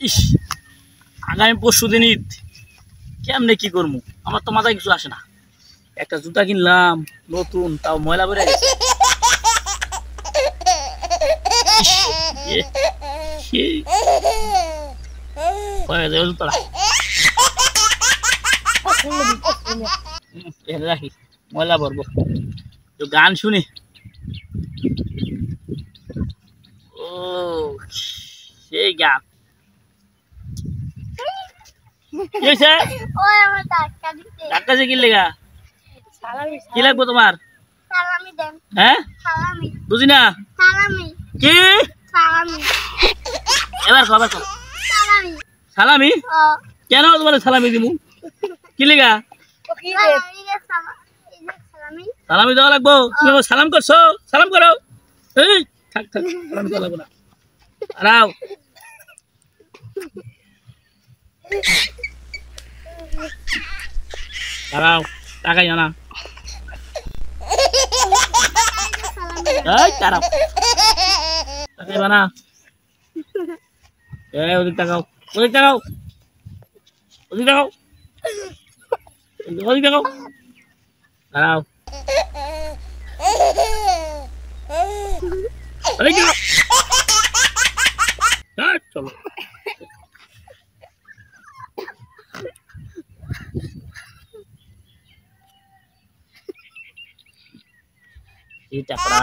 ইস, আগামী পরশুদিন ঈদ, কেমনে কি করবো? আমার তো মাথায় কিছু আসে না। একটা জুতা কিনলাম নতুন, তাও ময়লা বেড়ে গেছে। ইস, জুতাটা রাখি, ময়লা ভরবো। তো গান শুনি। ও সেই গান কি লেগা? কি লাগবো তোমার? হ্যাঁ বুঝি না কি এবার খবর সালামি কেন তোমার সালামি দিমু? কি লেগা সালামি দেওয়া লাগবো? তুমি সালাম করছো? সালাম করো। এই থাক থাক, সালাম দেওয়া লাগবো না। আরাও দাঁড়াও, টাকাই জানা। দাঁড়াও, টাকাই বানা। ওদিক টাকাও, ওদিক টাকাও, ওদিক টাকাও, ওদিক টাকাও। দাঁড়াও, ওদিক টাকাও। চলো এটা পড়া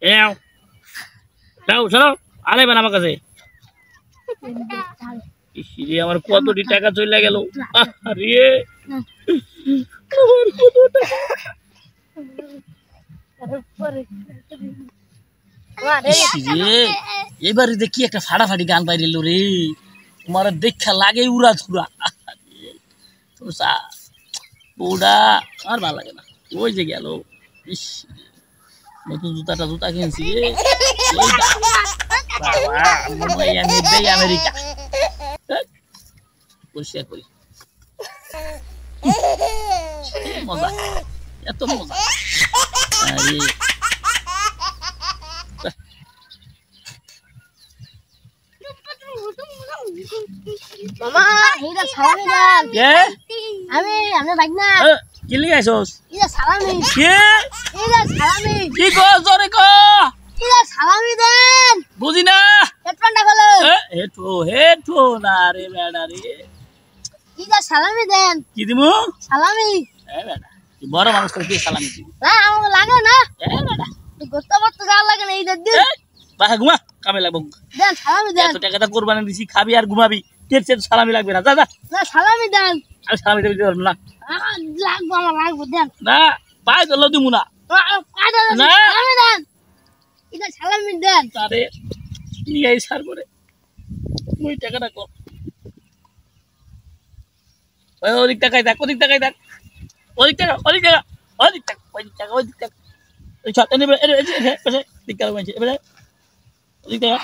এও দাও চলো। আরে বান আমার কাছে আমার কতটি টাকা চলে গেল। আরে এবারে দেখি একটা ফাটাফাটি গান বাইরিল রে, তোমার দেখা লাগে উড়া ধুরা। ওটা আর ভালো লাগে না। ওই যে গেল, ইস নতুন জুতা কিনছি আমেরিকা। পরিষ্কার করি, মজা, এত মজা। বুঝি না সালামি দেন। কি দিমু? সালামি বড় মানুষ তো সালামি দিব না, আমাকে লাগে না। করতে পারতো যা লাগে না। এই দিন বাসা ঘুমা, কামে লাগবো। দেন সালামি দেন। এত টাকাটা কোরবানি দিছি, খাবি আর ঘুমাবি, সালামি লাগবে না। যা যা, সালামি দেন। আমি সালামি দিতে পারবো না। লাগবো, আমার লাগবো, দেন না। পায়ে ধরলো দিমু না। সালামি দেন, এটা সালামি দেন। তারে নিয়ে সার করে ওই টাকাটা কর। ওদিক টাকায় দেখ, ওদিক টাকায় দেখ, ওদিক টাকা, ওদিক টাকা, ওদিক টাকা, ওদিক টাকা, ওদিক টাকা। ওদিক টাকা